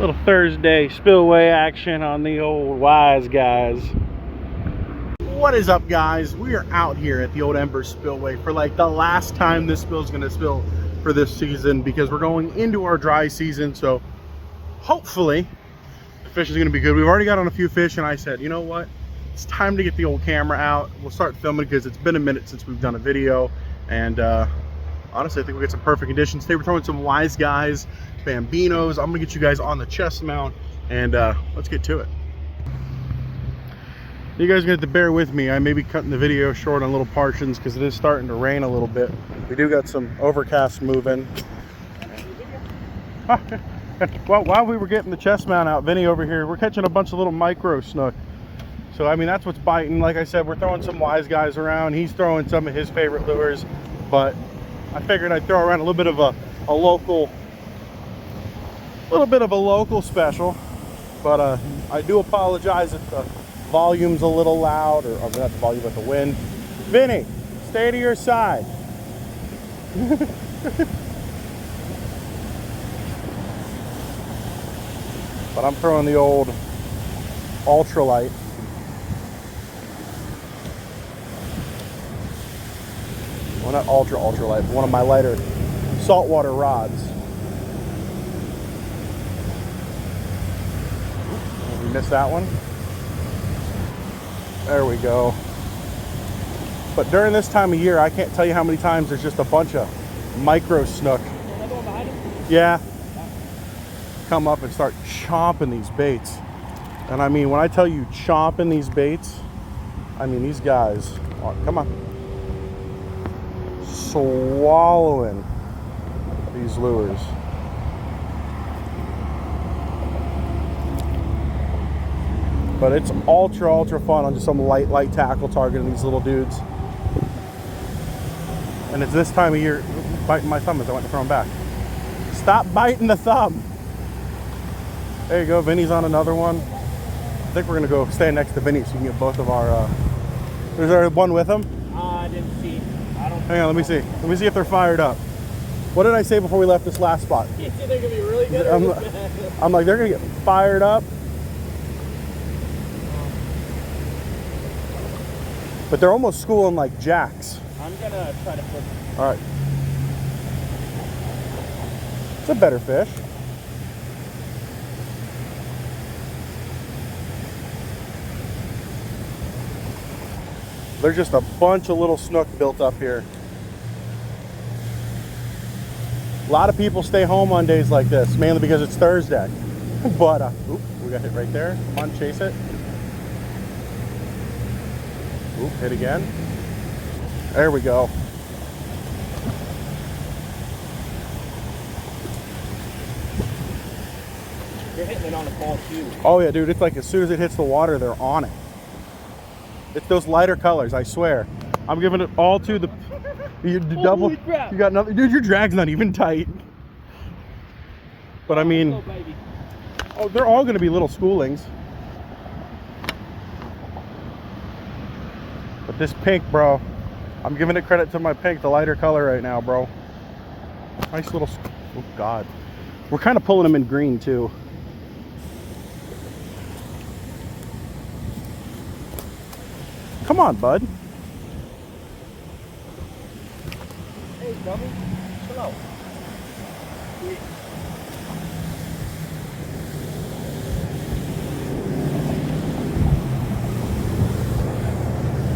Little Thursday spillway action on the old Wyze Guyz. What is up, guys? We are out here at the old Ember Spillway for like the last time this spill is going to spill for this season, because we're going into our dry season. So hopefully the fish is going to be good. We've already got on a few fish, and I said, you know what, it's time to get the old camera out. We'll start filming because it's been a minute since we've done a video, and honestly, I think we get some perfect conditions. Today we're throwing some Wyze Guyz Bambinos. I'm gonna get you guys on the chest mount, and let's get to it. You guys are gonna have to bear with me. I may be cutting the video short on little portions because it is starting to rain a little bit. We do got some overcast moving. Well, while we were getting the chest mount out, Vinny over here, we're catching a bunch of little micro snook. So I mean, that's what's biting. Like I said, we're throwing some Wyze Guyz around. He's throwing some of his favorite lures, but I figured I'd throw around a little bit of a local special. But I do apologize if the volume's a little loud, or not the volume, but the wind. Vinny, stay to your side. But I'm throwing the old ultralight. Well, not ultralight, but one of my lighter saltwater rods. We missed that one. There we go. But during this time of year, I can't tell you how many times there's just a bunch of micro snook. Yeah. Come up and start chomping these baits. And I mean, when I tell you chomping these baits, I mean these guys are, come on, swallowing these lures. But it's ultra fun on just some light tackle targeting these little dudes. And it's this time of year. Biting my thumb as I went to throw them back. Stop biting the thumb. There you go, Vinny's on another one. I think we're gonna go stand next to Vinny so we can get both of our is there one with him? I didn't see. Hang on, let me see. Let me see if they're fired up. What did I say before we left this last spot? You think they're gonna be really good? I'm like, they're gonna get fired up. But they're almost schooling like jacks. I'm gonna try to flip them. All right. It's a better fish. There's just a bunch of little snook built up here. A lot of people stay home on days like this, mainly because it's Thursday. But, oop, we got hit right there. Come on, chase it. Oop, hit again. There we go. You're hitting it on the ball too. Oh yeah, dude, it's like as soon as it hits the water, they're on it. It's those lighter colors, I swear. I'm giving it all to the double. You got nothing, dude. Your drag's not even tight. But I mean, oh, they're all going to be little schoolings. But this pink, bro, I'm giving it credit to my pink, the lighter color right now, bro. Nice little. Oh God, we're kind of pulling them in green too. Come on, bud. Hey, dummy. Chill out.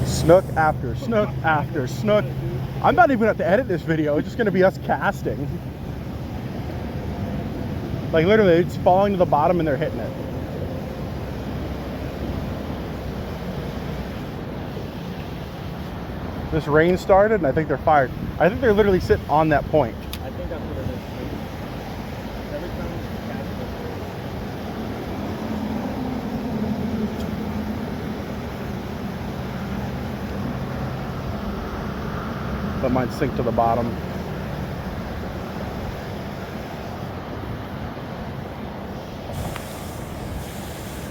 Snook after snook after snook. I'm not even going to have to edit this video. It's just going to be us casting. Like literally, it's falling to the bottom and they're hitting it. This rain started and I think they're fired. I think they're literally sitting on that point. I think that's what it is. Every time we cast But mine sink to the bottom.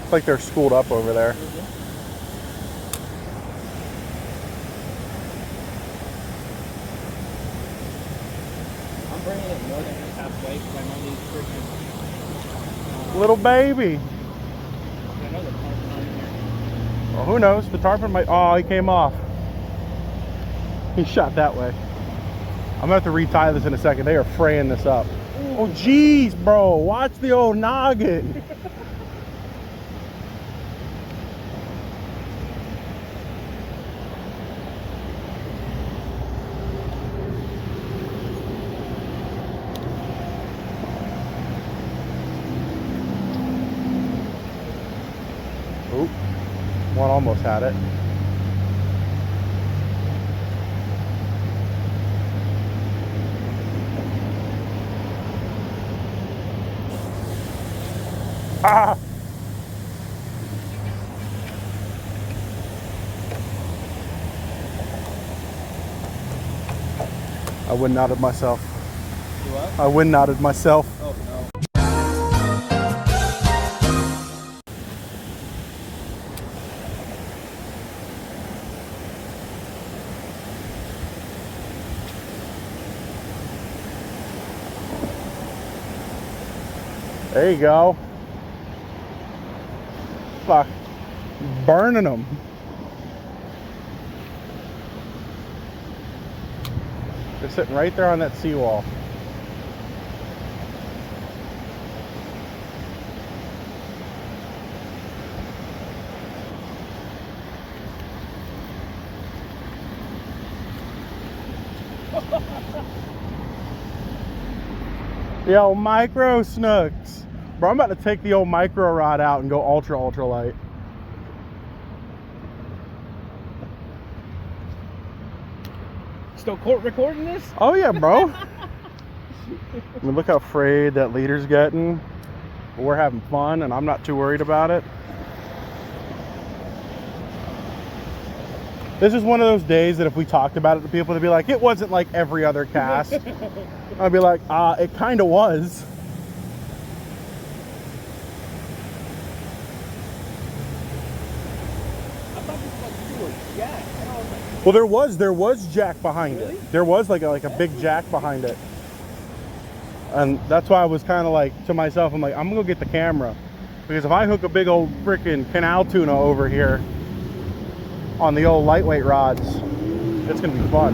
It's like they're schooled up over there. I'm bringing it more than halfway because I know these freaking Little baby. I know the tarpon on here. Well, who knows? The tarpon might. Oh, he came off. He shot that way. I'm gonna have to retie this in a second. They are fraying this up. Oh, geez, bro. Watch the old noggin. Oop. One almost had it. Ah! I wind nodded myself. You what? I wind nodded myself. Oh no. There you go. Fuck. Burning them. They're sitting right there on that seawall. Yo, micro snooks. Bro, I'm about to take the old micro rod out and go ultra light. Still recording this? Oh yeah, bro. I mean, look how frayed that leader's getting. We're having fun and I'm not too worried about it. This is one of those days that if we talked about it to people, they'd be like, it wasn't like every other cast. I'd be like, it kind of was. Well, there was jack behind Really? it. There was like a big jack behind it. And that's why I was kind of like to myself, I'm like, I'm gonna go get the camera. Because if I hook a big old freaking canal tuna over here on the old lightweight rods, it's gonna be fun.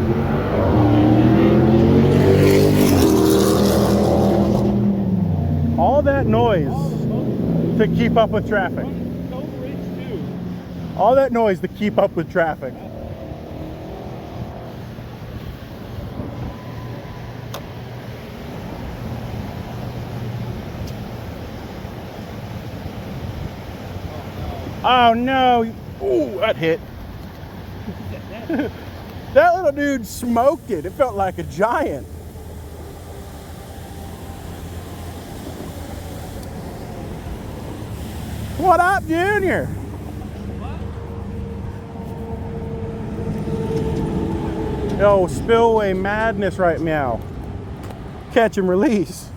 All that noise to keep up with traffic. All that noise to keep up with traffic. Oh no. Ooh, that hit. That little dude smoked it. It felt like a giant. What up, Junior? Yo, Spillway madness right now. Catch and release.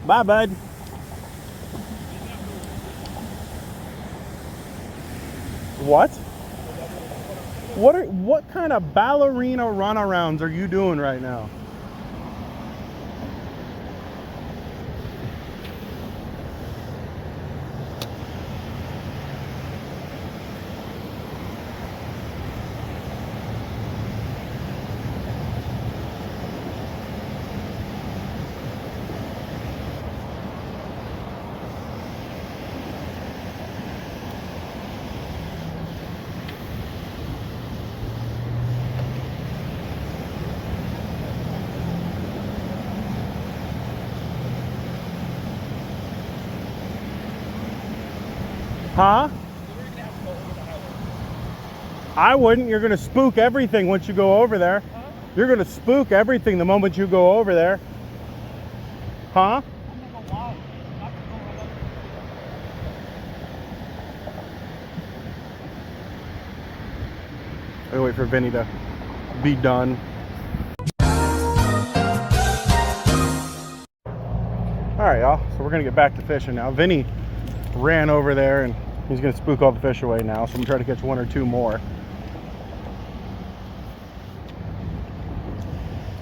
Bye, bud. What? What kind of ballerina runarounds are you doing right now? Huh? I wouldn't. You're going to spook everything once you go over there. Huh? You're going to spook everything the moment you go over there. Huh? I wait for Vinny to be done. All right, y'all. So we're going to get back to fishing now. Vinny ran over there and he's going to spook all the fish away now. So I'm going to try to catch one or two more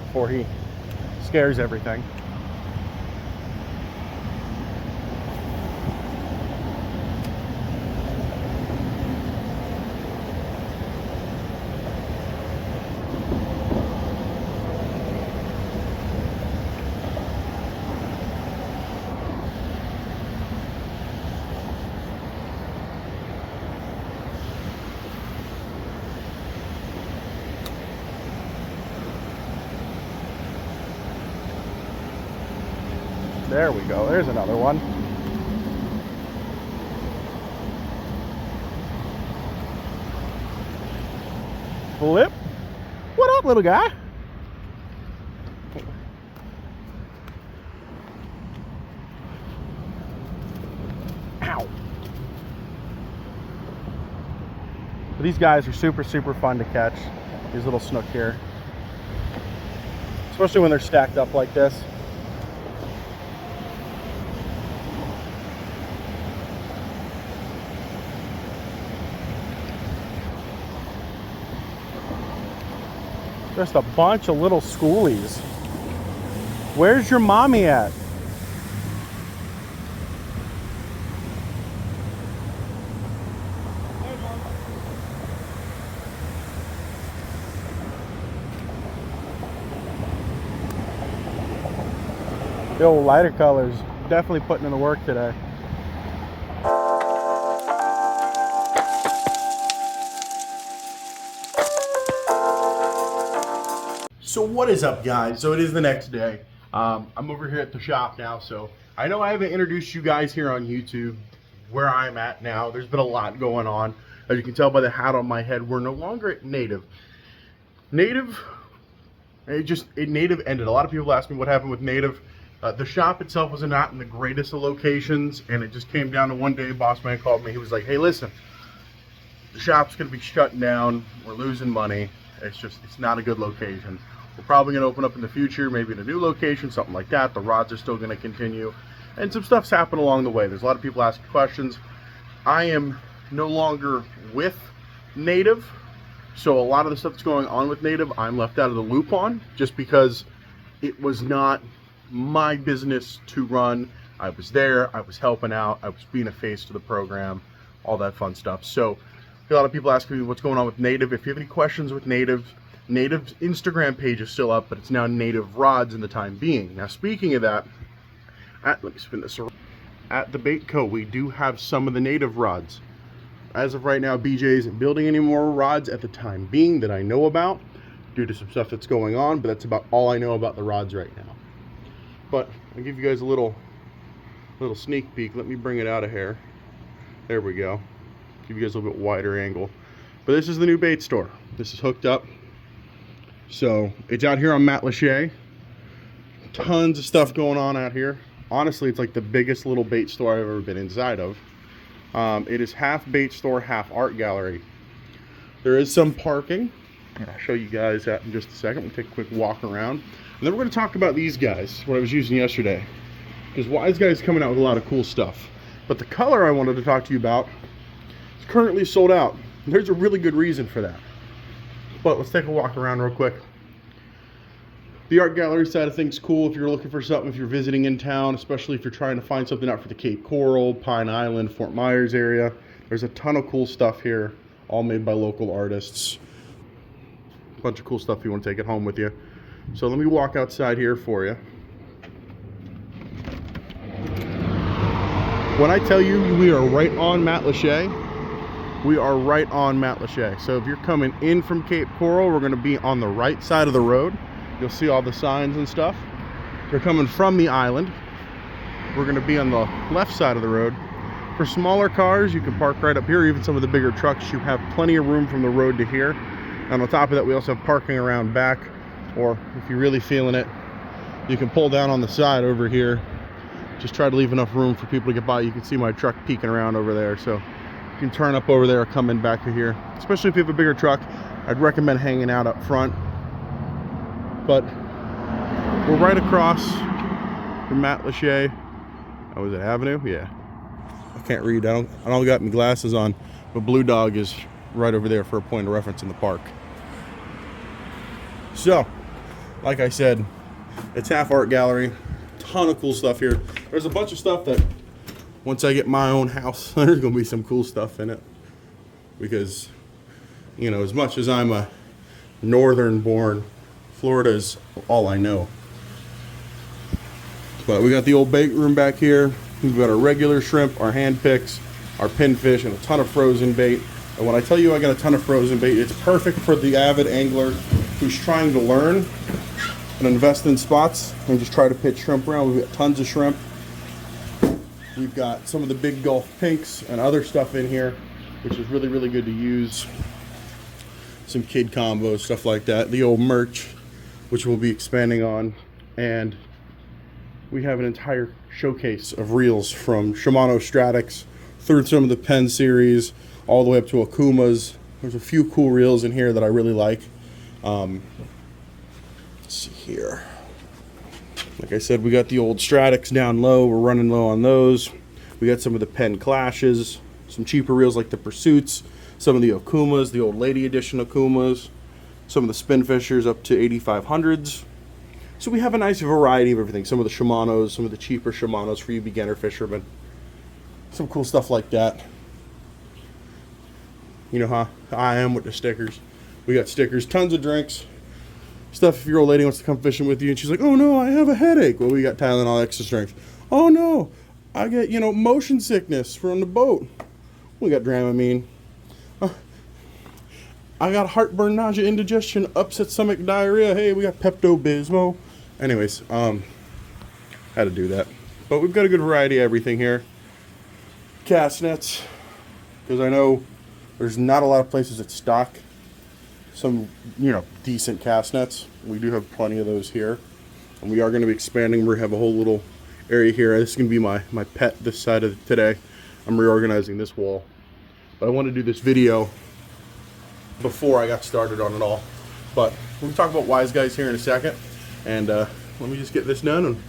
before he scares everything. There we go. There's another one. Flip. What up, little guy? Ow. These guys are super fun to catch. These little snook here. Especially when they're stacked up like this. Just a bunch of little schoolies. Where's your mommy at? The old lighter colors definitely putting in the work today. So what is up, guys? So it is the next day. I'm over here at the shop now, so I know I haven't introduced you guys here on YouTube where I'm at now. There's been a lot going on. As you can tell by the hat on my head, we're no longer at Native. Native ended. A lot of people ask me what happened with Native. The shop itself was not in the greatest of locations, and it just came down to one day, boss man called me. He was like, hey, listen, the shop's going to be shutting down. We're losing money. It's not a good location. We're probably going to open up in the future, maybe in a new location, something like that. The rods are still going to continue, and some stuff's happened along the way. There's a lot of people asking questions. I am no longer with Native, so a lot of the stuff that's going on with Native, I'm left out of the loop on, just because it was not my business to run. I was there, I was helping out, I was being a face to the program, all that fun stuff. So a lot of people asking me what's going on with Native. If you have any questions with Native's Instagram page is still up, but it's now Native Rods in the time being. Now, speaking of that, let me spin this around. At the Bait Co, we do have some of the Native rods. As of right now, BJ isn't building any more rods at the time being that I know about, due to some stuff that's going on, but that's about all I know about the rods right now. But I'll give you guys a little sneak peek. Let me bring it out of here. There we go. Give you guys a little bit wider angle. But this is the new bait store. This is hooked up. So it's out here on Matt Lachey. Tons of stuff going on out here. Honestly, it's like the biggest little bait store I've ever been inside of. It is half bait store, half art gallery. There is some parking, and I'll show you guys that in just a second. We'll take a quick walk around. And then we're going to talk about these guys, what I was using yesterday. Because Wyze Guyz is coming out with a lot of cool stuff. But the color I wanted to talk to you about is currently sold out. And there's a really good reason for that. But let's take a walk around real quick. The art gallery side of things is cool if you're looking for something, if you're visiting in town, especially if you're trying to find something out for the Cape Coral, Pine Island, Fort Myers area. There's a ton of cool stuff here, all made by local artists. A bunch of cool stuff if you want to take it home with you. So let me walk outside here for you. When I tell you we are right on Matt Lachey, we are right on Matt Lachey. So if you're coming in from Cape Coral, we're going to be on the right side of the road. You'll see all the signs and stuff. If you're coming from the island, we're going to be on the left side of the road. For smaller cars, you can park right up here. Even some of the bigger trucks, you have plenty of room from the road to here. And on top of that, we also have parking around back. Or if you're really feeling it, you can pull down on the side over here. Just try to leave enough room for people to get by. You can see my truck peeking around over there. So you can turn up over there or come in back to here. Especially if you have a bigger truck, I'd recommend hanging out up front. But we're right across from Matt Lachey. Oh, is it Avenue? Yeah. I can't read. I don't got my glasses on. But Blue Dog is right over there for a point of reference in the park. So, like I said, it's half art gallery. Ton of cool stuff here. There's a bunch of stuff that once I get my own house, there's gonna be some cool stuff in it. Because, you know, as much as I'm a northern born, Florida is all I know. But we got the old bait room back here. We've got our regular shrimp, our hand picks, our pinfish, and a ton of frozen bait. And when I tell you I got a ton of frozen bait, it's perfect for the avid angler who's trying to learn and invest in spots and just try to pitch shrimp around. We've got tons of shrimp. We've got some of the big Gulf pinks and other stuff in here, which is really, really good to use. Some kid combos, stuff like that. The old merch, which we'll be expanding on. And we have an entire showcase of reels from Shimano Stratics through some of the Penn series, all the way up to Akumas. There's a few cool reels in here that I really like. Let's see here. Like I said, we got the old Stratics down low. We're running low on those. We got some of the Penn Clashes, some cheaper reels like the Pursuits, some of the Okumas, the old Lady Edition Okumas, some of the Spin Fishers up to 8500s. So we have a nice variety of everything. Some of the Shimanos, some of the cheaper Shimanos for you beginner fishermen. Some cool stuff like that. You know how I am with the stickers. We got stickers, tons of drinks. Stuff if your old lady wants to come fishing with you and she's like, oh no, I have a headache. Well, we got Tylenol extra strength. Oh no, I get, motion sickness from the boat. We got Dramamine. I got heartburn, nausea, indigestion, upset stomach, diarrhea. Hey, we got Pepto-Bismol. Anyways, had to do that. But we've got a good variety of everything here. Cast nets, because I know there's not a lot of places that stock some, decent cast nets. We do have plenty of those here. And we are going to be expanding. We have a whole little area here. This is going to be my pet this side of today. I'm reorganizing this wall. But I want to do this video before I got started on it all. But we'll talk about Wyze Guyz here in a second. And let me just get this done and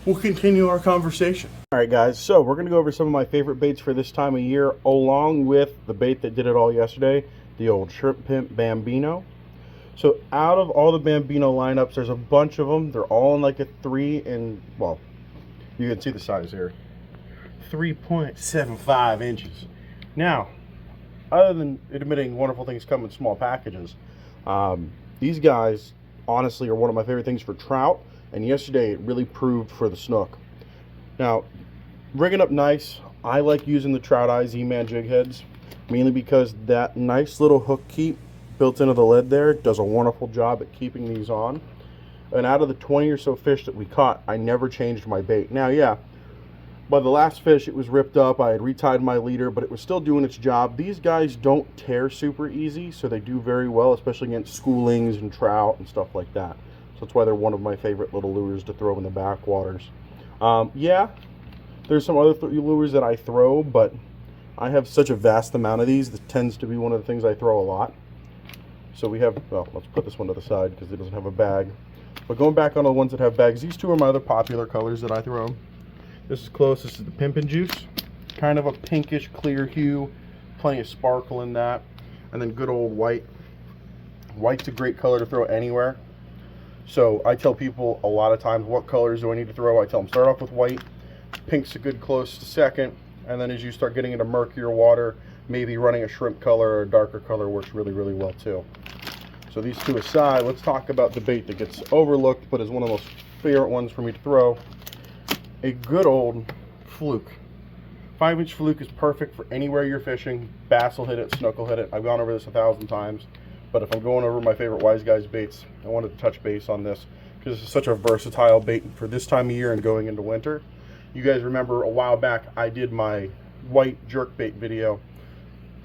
we'll continue our conversation. All right, guys. So we're going to go over some of my favorite baits for this time of year, along with the bait that did it all yesterday, the old Shrimp Pimp Bambino. So out of all the Bambino lineups, there's a bunch of them. They're all in like a 3 and, well, you can see the size here. 3.75 inches. Now, other than admitting wonderful things come in small packages, these guys honestly are one of my favorite things for trout, and yesterday it really proved for the snook. Now, rigging up nice, I like using the Trout Eye Z-Man jig heads, mainly because that nice little hook keep built into the lead there does a wonderful job at keeping these on. And out of the 20 or so fish that we caught, I never changed my bait. Now, yeah, by the last fish it was ripped up. I had retied my leader, but it was still doing its job. These guys don't tear super easy, so they do very well, especially against schoolings and trout and stuff like that. So that's why they're one of my favorite little lures to throw in the backwaters. Yeah, there's some other lures that I throw, but I have such a vast amount of these that tends to be one of the things I throw a lot. So we have, well, let's put this one to the side because it doesn't have a bag. But going back on the ones that have bags, these two are my other popular colors that I throw. This is close. This is the Pimpin' Juice. Kind of a pinkish clear hue. Plenty of sparkle in that. And then good old white. White's a great color to throw anywhere. So I tell people a lot of times, what colors do I need to throw? I tell them start off with white. Pink's a good close to second. And then as you start getting into murkier water, maybe running a shrimp color or a darker color works really, really well too. So these two aside, let's talk about the bait that gets overlooked, but is one of the most favorite ones for me to throw. A good old fluke. 5-inch fluke is perfect for anywhere you're fishing. Bass will hit it, snook will hit it. I've gone over this 1,000 times. But if I'm going over my favorite Wyze Guyz baits, I wanted to touch base on this because it's such a versatile bait for this time of year and going into winter. You guys remember a while back I did my white jerkbait video.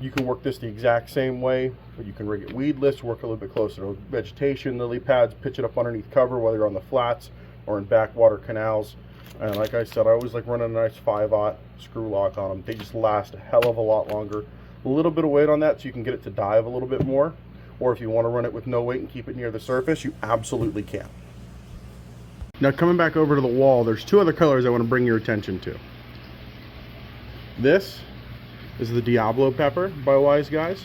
You can work this the exact same way, but you can rig it weedless, work a little bit closer to vegetation, lily pads, pitch it up underneath cover, whether you're on the flats or in backwater canals. And like I said, I always like running a nice 5/0 screw lock on them. They just last a hell of a lot longer. A little bit of weight on that so you can get it to dive a little bit more. Or if you want to run it with no weight and keep it near the surface, you absolutely can. Now coming back over to the wall, there's two other colors I want to bring your attention to. This is the Diablo Pepper by Wyze Guyz,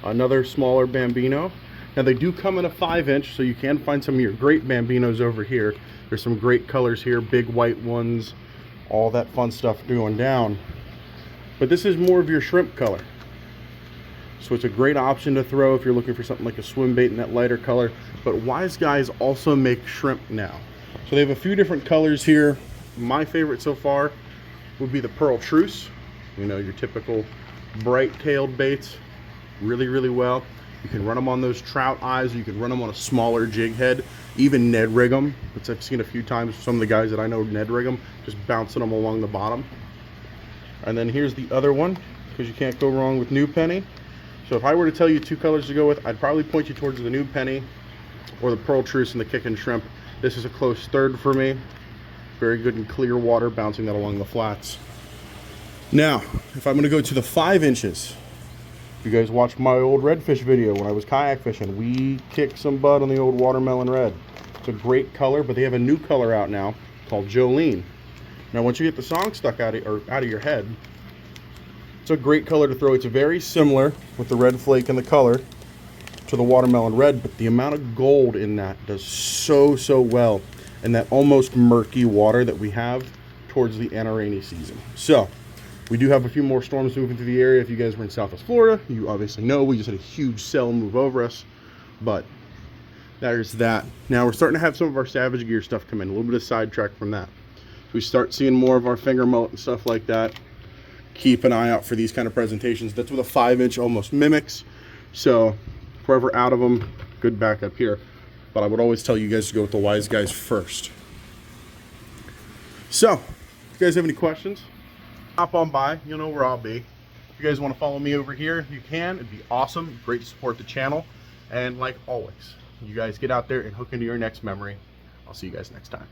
another smaller Bambino. Now they do come in a 5-inch, so you can find some of your great Bambinos over here. There's some great colors here, big white ones, all that fun stuff going down. But this is more of your shrimp color. So it's a great option to throw if you're looking for something like a swim bait in that lighter color. But Wyze Guyz also make shrimp now. So they have a few different colors here. My favorite so far would be the Pearl Truce. You know, your typical bright-tailed baits, really, really well. You can run them on those trout eyes. You can run them on a smaller jig head, even Ned rig them, which I've seen a few times. Some of the guys that I know Ned rig them, just bouncing them along the bottom. And then here's the other one, because you can't go wrong with New Penny. So if I were to tell you 2 colors to go with, I'd probably point you towards the New Penny or the Pearl Truce and the Kickin' Shrimp. This is a close third for me. Very good and clear water, bouncing that along the flats. Now, if I'm going to go to the 5 inches, if you guys watched my old redfish video when I was kayak fishing, we kicked some butt on the old watermelon red. It's a great color, but they have a new color out now called Jolene. Now, once you get the song stuck out of your head, it's a great color to throw. It's very similar with the red flake and the color to the watermelon red, but the amount of gold in that does so well in that almost murky water that we have towards the end of rainy season. So we do have a few more storms moving through the area. If you guys were in Southwest Florida, you obviously know we just had a huge cell move over us, but there's that. Now we're starting to have some of our Savage Gear stuff come in, a little bit of sidetrack from that. So we start seeing more of our finger mullet and stuff like that. Keep an eye out for these kind of presentations. That's what a 5-inch almost mimics. So if we're ever out of them, good backup here. But I would always tell you guys to go with the Wyze Guyz first. So, if you guys have any questions, hop on by. You'll know where I'll be. If you guys want to follow me over here, you can. It'd be awesome. Great to support the channel. And like always, you guys get out there and hook into your next memory. I'll see you guys next time.